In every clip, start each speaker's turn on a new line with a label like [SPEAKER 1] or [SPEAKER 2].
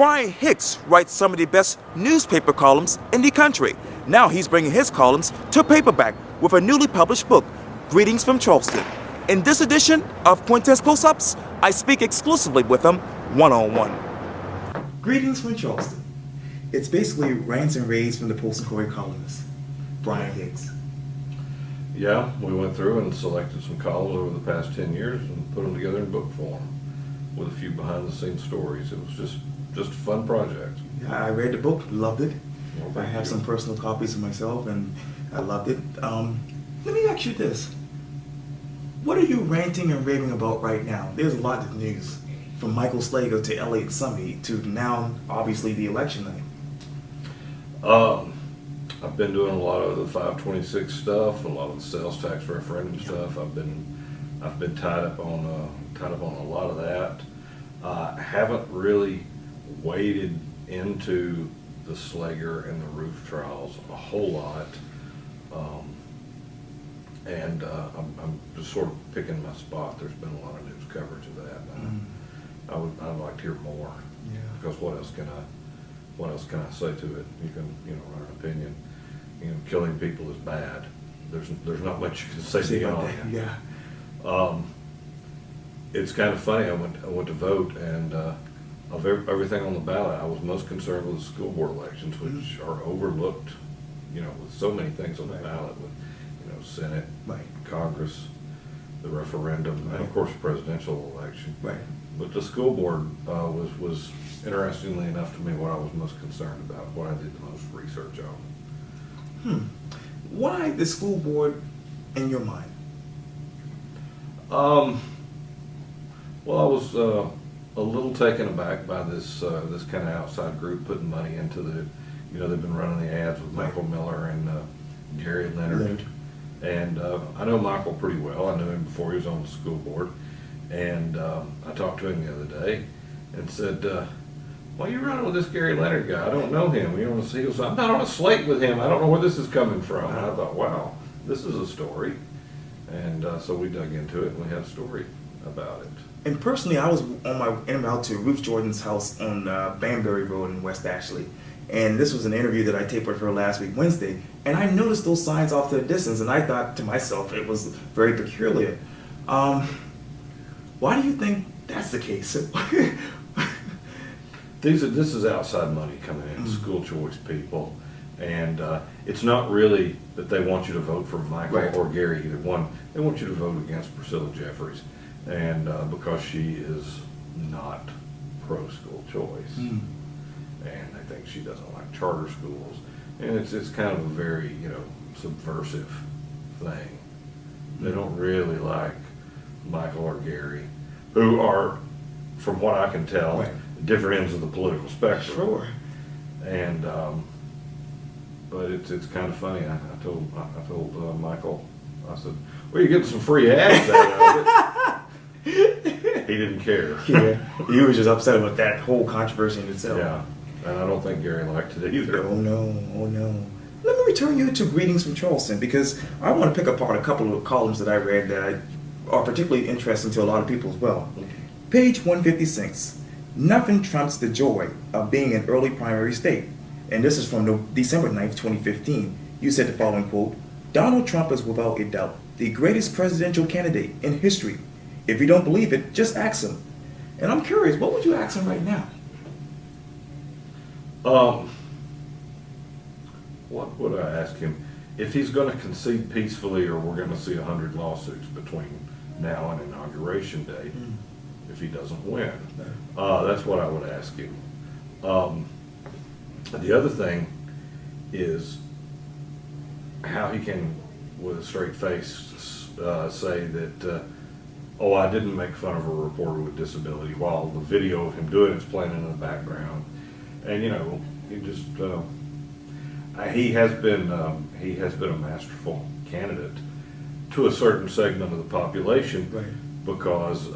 [SPEAKER 1] Brian Hicks writes some of the best newspaper columns in the country. Now he's bringing his columns to paperback with a newly published book, Greetings from Charleston. In this edition of Quintin's Close-Ups, I speak exclusively with him one-on-one. Greetings from Charleston. It's basically rants and raves from the Post and Courier columnist, Brian Hicks.
[SPEAKER 2] Yeah, we went through and selected some columns over the past 10 years and put them together in book form with a few behind-the-scenes stories. It was just a fun project.
[SPEAKER 1] Yeah, I read the book, loved it.
[SPEAKER 2] Well,
[SPEAKER 1] I have some personal copies of myself, and I loved it. Let me ask you this. What are you ranting and raving about right now? There's a lot of news, from Michael Slager to Elliot Summey to now, obviously, the election night.
[SPEAKER 2] I've been doing a lot of the 526 stuff, a lot of the sales tax referendum stuff. I've been tied up on a lot of that. I haven't really waded into the Slager and the roof trials a whole lot, and I'm just sort of picking my spot. There's been a lot of news coverage of that. I'd like to hear more.
[SPEAKER 1] Yeah.
[SPEAKER 2] Because what else can I say to it? You can write an opinion. Killing people is bad. There's not much you can say beyond that.
[SPEAKER 1] Yeah.
[SPEAKER 2] It's kind of funny. I went to vote, and of everything on the ballot, I was most concerned with the school board elections, which are overlooked. With so many things on the ballot, with Senate, Congress, the referendum, and of course the presidential election.
[SPEAKER 1] Right.
[SPEAKER 2] But the school board was interestingly enough to me what I was most concerned about, what I did the most research on.
[SPEAKER 1] Why the school board in your mind?
[SPEAKER 2] Well, I was a little taken aback by this kind of outside group putting money into the, they've been running the ads with Michael Miller and Gary Leonard. And I know Michael pretty well. I knew him before he was on the school board. And I talked to him the other day and said, why are you running with this Gary Leonard guy? I don't know him. He goes, I'm not on a slate with him. I don't know where this is coming from. And I thought, wow, this is a story. And so we dug into it and we had a story about it.
[SPEAKER 1] And personally, I was on my en route to Ruth Jordan's house on Banbury Road in West Ashley. And this was an interview that I taped with her last week, Wednesday. And I noticed those signs off to the distance, and I thought to myself it was very peculiar. Why do you think that's the case?
[SPEAKER 2] This is outside money coming in, school choice people. And it's not really that they want you to vote for Michael or Gary, either one. They want you to vote against Priscilla Jeffries. And because she is not pro-school choice. And I think she doesn't like charter schools. And it's kind of a very, subversive thing. They don't really like Michael or Gary, who are, from what I can tell, different ends of the political spectrum.
[SPEAKER 1] Sure.
[SPEAKER 2] And but it's kind of funny. I told Michael, I said, "Well, you're getting some free ads out of it." He didn't care.
[SPEAKER 1] Yeah, he was just upset about that whole controversy in itself.
[SPEAKER 2] Yeah, and I don't think Gary liked it either.
[SPEAKER 1] Oh no. Let me return you to Greetings from Charleston, because I want to pick apart a couple of columns that I read that are particularly interesting to a lot of people as well. Page 156. Nothing trumps the joy of being an early primary state. And this is from December 9th, 2015. You said the following quote, Donald Trump is without a doubt the greatest presidential candidate in history. If you don't believe it, just ask him. And I'm curious, what would you ask him right now?
[SPEAKER 2] What would I ask him? If he's going to concede peacefully, or we're going to see 100 lawsuits between now and Inauguration Day, if he doesn't win. That's what I would ask him. The other thing is how he can, with a straight face, say that, I didn't make fun of a reporter with disability, while the video of him doing it is playing in the background. And he just he has been a masterful candidate to a certain segment of the population, because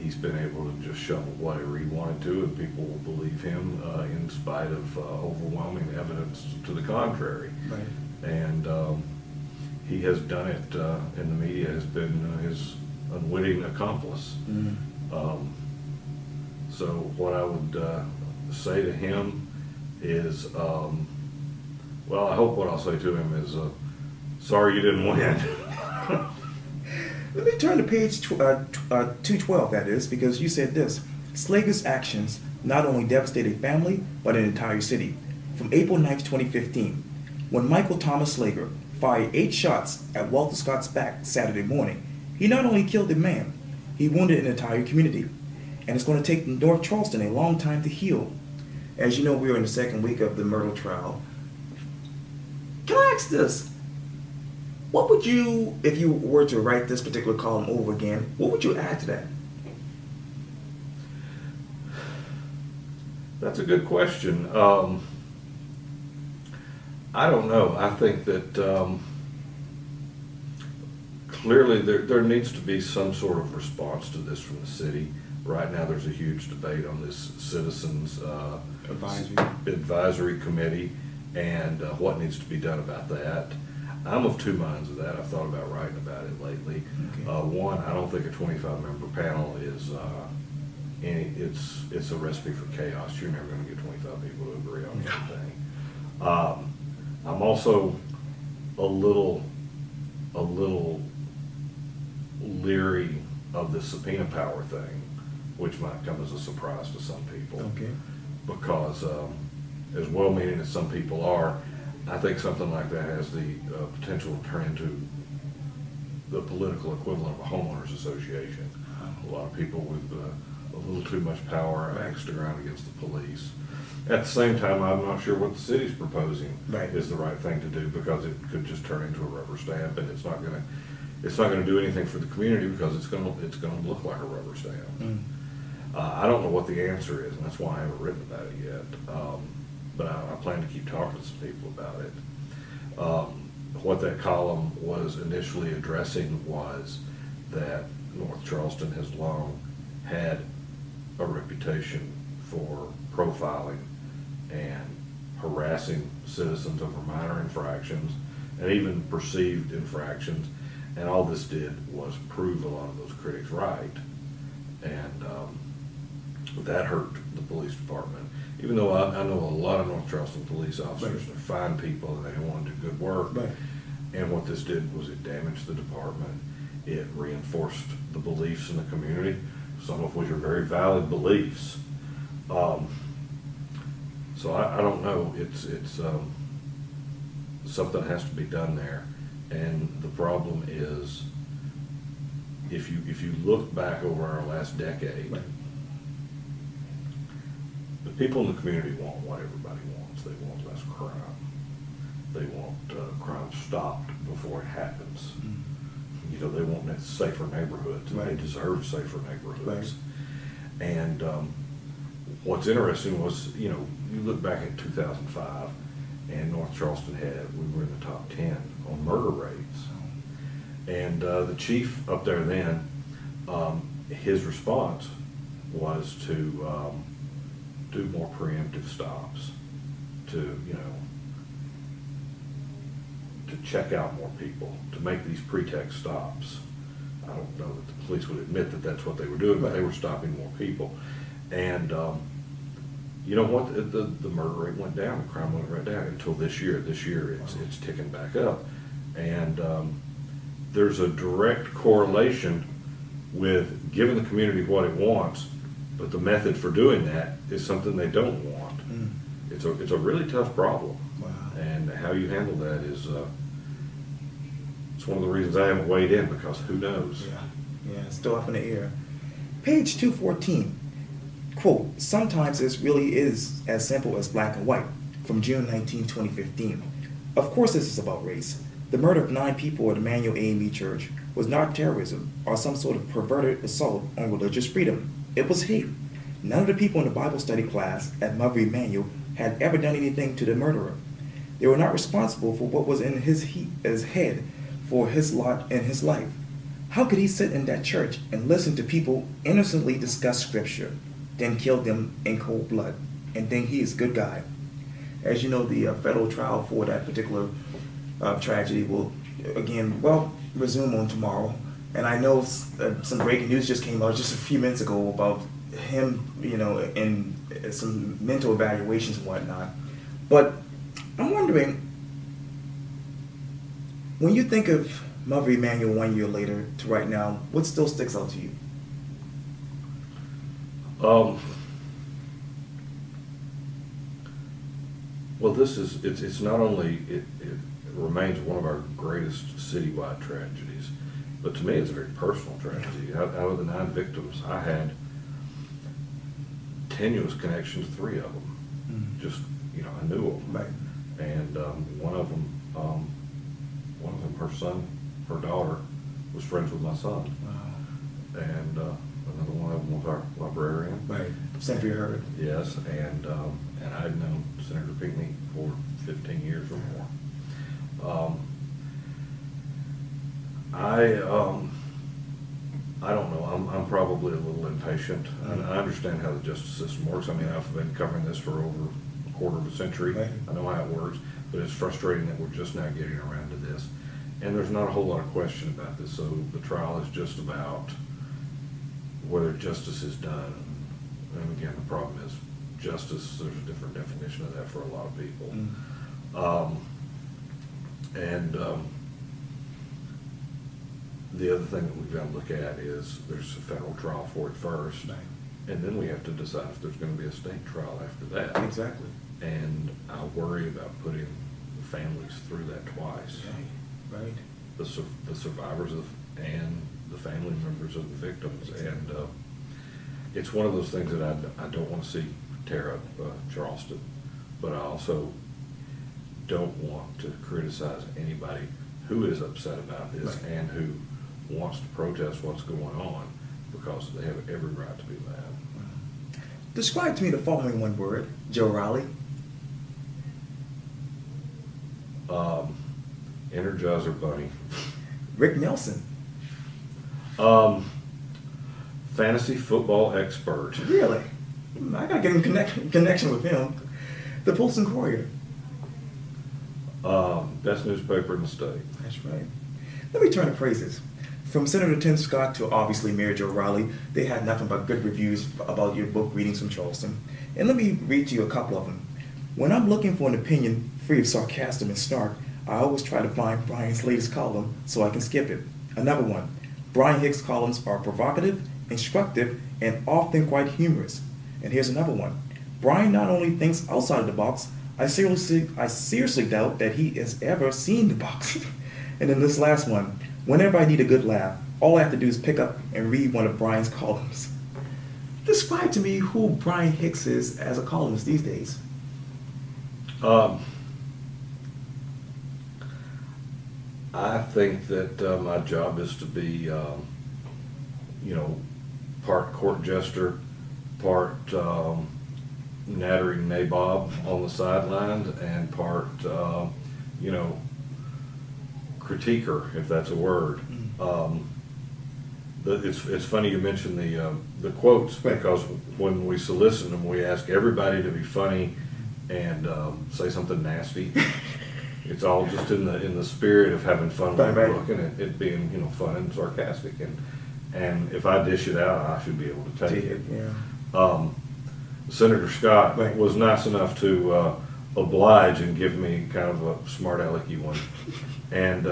[SPEAKER 2] he's been able to just shovel whatever he wanted to, and people will believe him in spite of overwhelming evidence to the contrary. And he has done it, and the media has been his unwitting accomplice. So what I would say to him is, well, I hope what I'll say to him is, sorry you didn't win.
[SPEAKER 1] Let me turn to page 212, that is, because you said this. Slager's actions not only devastated a family, but an entire city. From April 9th, 2015, when Michael Thomas Slager fired 8 shots at Walter Scott's back Saturday morning, he not only killed a man, he wounded an entire community. And it's going to take North Charleston a long time to heal. As you know, we are in the second week of the murder trial. Can I ask this? What would you, if you were to write this particular column over again, what would you add to that?
[SPEAKER 2] That's a good question. I don't know. I think that clearly there needs to be some sort of response to this from the city. Right now there's a huge debate on this citizens advisory committee and what needs to be done about that. I'm of two minds of that. I've thought about writing about it lately.
[SPEAKER 1] Okay.
[SPEAKER 2] One, I don't think a 25-member panel is it's a recipe for chaos. You're never going to get 25 people to agree on anything. I'm also a little leery of the subpoena power thing, which might come as a surprise to some people.
[SPEAKER 1] Okay.
[SPEAKER 2] Because as well-meaning as some people are, I think something like that has the potential to turn into the political equivalent of a homeowners association. A lot of people with a little too much power axed around against the police. At the same time, I'm not sure what the city's proposing is the right thing to do, because it could just turn into a rubber stamp, and it's not going to do anything for the community, because it's going to look like a rubber stamp. I don't know what the answer is, and that's why I haven't written about it yet. But I plan to keep talking to some people about it. What that column was initially addressing was that North Charleston has long had a reputation for profiling and harassing citizens over minor infractions and even perceived infractions, and all this did was prove a lot of those critics right, and that hurt the police department. Even though I know a lot of North Charleston police officers, they're fine people and they want to do good work, and what this did was it damaged the department. It reinforced the beliefs in the community, some of which are very valid beliefs. So I don't know. It's something has to be done there, and the problem is if you look back over our last decade, the people in the community want what everybody wants. They want less crime. They want crime stopped before it happens. You know, they want safer neighborhoods, and they deserve safer neighborhoods. And what's interesting was, you know, you look back at 2005, and North Charleston we were in the top 10 on murder rates. And the chief up there then, his response was to do more preemptive stops, to, you know, to check out more people, to make these pretext stops. I don't know that the police would admit that that's what they were doing, but they were stopping more people. And you know what? The murder rate went down, the crime went right down until this year. This year it's ticking back up. And there's a direct correlation with giving the community what it wants, but the method for doing that is something they don't want. It's a really tough problem. And how you handle that is it's one of the reasons I haven't weighed in, because who knows?
[SPEAKER 1] Yeah, it's still up in the air. Page 214, quote, sometimes it really is as simple as black and white, from June 19, 2015. Of course this is about race. The murder of 9 people at Emmanuel AME Church was not terrorism or some sort of perverted assault on religious freedom. It was hate. None of the people in the Bible study class at Mother Emmanuel had ever done anything to the murderer. They were not responsible for what was in his head, for his lot in his life. How could he sit in that church and listen to people innocently discuss scripture, then kill them in cold blood, and think he is a good guy? As you know, the federal trial for that particular tragedy will, again, resume on tomorrow. And I know some breaking news just came out just a few minutes ago about him, in some mental evaluations and whatnot. But I'm wondering, when you think of Mother Emanuel 1 year later to right now, what still sticks out to you?
[SPEAKER 2] Well, it's not only, it remains one of our greatest citywide tragedies, but to me, it's a very personal tragedy. Out of the 9 victims, I had tenuous connection to 3 of them. Just, I knew them.
[SPEAKER 1] Right.
[SPEAKER 2] And one of them, her son, her daughter, was friends with my son.
[SPEAKER 1] Wow.
[SPEAKER 2] And another one of them was our librarian.
[SPEAKER 1] Right. Senator Heard.
[SPEAKER 2] Yes, and I had known Senator Pinckney for 15 years or more. I don't know. I'm probably a little impatient. I understand how the justice system works. I mean, I've been covering this for over a quarter of a century.
[SPEAKER 1] Right.
[SPEAKER 2] I know how it works, but it's frustrating that we're just now getting around to this. And there's not a whole lot of question about this. So the trial is just about whether justice is done. And again, the problem is justice. There's a different definition of that for a lot of people. The other thing that we've got to look at is there's a federal trial for it first,
[SPEAKER 1] Right.
[SPEAKER 2] and then we have to decide if there's going to be a state trial after that.
[SPEAKER 1] Exactly.
[SPEAKER 2] And I worry about putting the families through that twice.
[SPEAKER 1] Right.
[SPEAKER 2] The survivors and the family members of the victims. And it's one of those things that I don't want to see tear up Charleston, but I also don't want to criticize anybody who is upset about this
[SPEAKER 1] Right.
[SPEAKER 2] and who wants to protest what's going on, because they have every right to be mad.
[SPEAKER 1] Describe to me the following one word: Joe Riley.
[SPEAKER 2] Energizer Bunny.
[SPEAKER 1] Rick Nelson.
[SPEAKER 2] Fantasy football expert.
[SPEAKER 1] Really? I gotta get in connection with him. The Polson Courier.
[SPEAKER 2] Best newspaper in the state.
[SPEAKER 1] That's right. Let me turn to praises. From Senator Tim Scott to obviously Mayor Joe Riley, they had nothing but good reviews about your book, Readings from Charleston. And let me read to you a couple of them. When I'm looking for an opinion free of sarcasm and snark, I always try to find Brian's latest column so I can skip it. Another one. Brian Hicks' columns are provocative, instructive, and often quite humorous. And here's another one. Brian not only thinks outside of the box, I seriously doubt that he has ever seen the box. And then this last one. Whenever I need a good laugh, all I have to do is pick up and read one of Brian's columns. Describe to me who Brian Hicks is as a columnist these days.
[SPEAKER 2] I think that my job is to be, part court jester, part nattering nabob on the sidelines, and part, critiquer, if that's a word. It's funny you mentioned the quotes, because when we solicit them, we ask everybody to be funny and say something nasty. It's all just in the spirit of having fun with the book, and it being fun and sarcastic. And if I dish it out, I should be able to take it.
[SPEAKER 1] Yeah.
[SPEAKER 2] Senator Scott was nice enough to oblige and give me kind of a smart alecky one. And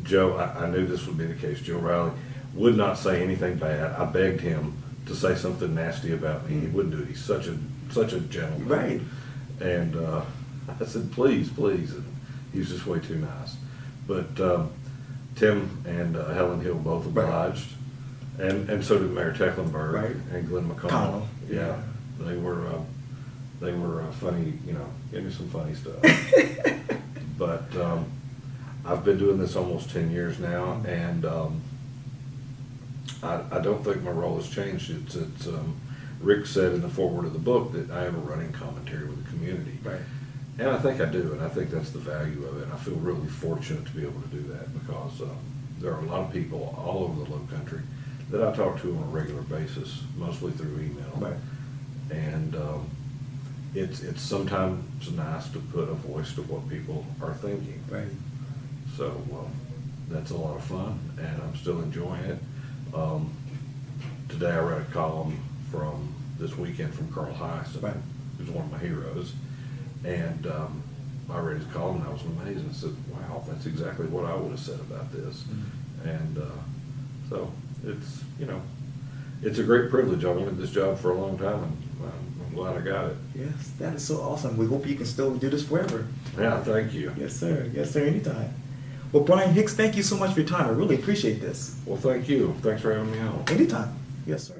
[SPEAKER 2] Joe, I knew this would be the case. Joe Riley would not say anything bad. I begged him to say something nasty about me. He wouldn't do it. He's such a gentleman.
[SPEAKER 1] Right.
[SPEAKER 2] And I said, please. And he was just way too nice. But Tim and Helen Hill both obliged. And so did Mayor Tecklenburg and Glenn McConnell. Yeah. They were funny, gave me some funny stuff. But I've been doing this almost 10 years now, and I don't think my role has changed. It's Rick said in the foreword of the book that I have a running commentary with the community.
[SPEAKER 1] Right.
[SPEAKER 2] And I think I do, and I think that's the value of it. And I feel really fortunate to be able to do that, because there are a lot of people all over the low country that I talk to on a regular basis, mostly through email.
[SPEAKER 1] Right.
[SPEAKER 2] And it's sometimes nice to put a voice to what people are thinking.
[SPEAKER 1] Right.
[SPEAKER 2] So that's a lot of fun, and I'm still enjoying it. today I read a column from this weekend from Carl Heiss,
[SPEAKER 1] Right.
[SPEAKER 2] who's one of my heroes, and I read his column and I was amazed and said, wow, that's exactly what I would have said about this. And so it's, you know, it's a great privilege. I wanted this job for a long time, and I'm glad I got it.
[SPEAKER 1] Yes, that is so awesome. We hope you can still do this forever.
[SPEAKER 2] Yeah, thank you.
[SPEAKER 1] Yes, sir. Yes, sir. Anytime. Well, Brian Hicks, thank you so much for your time. I really appreciate this.
[SPEAKER 2] Well, thank you. Thanks for having me on.
[SPEAKER 1] Anytime. Yes, sir.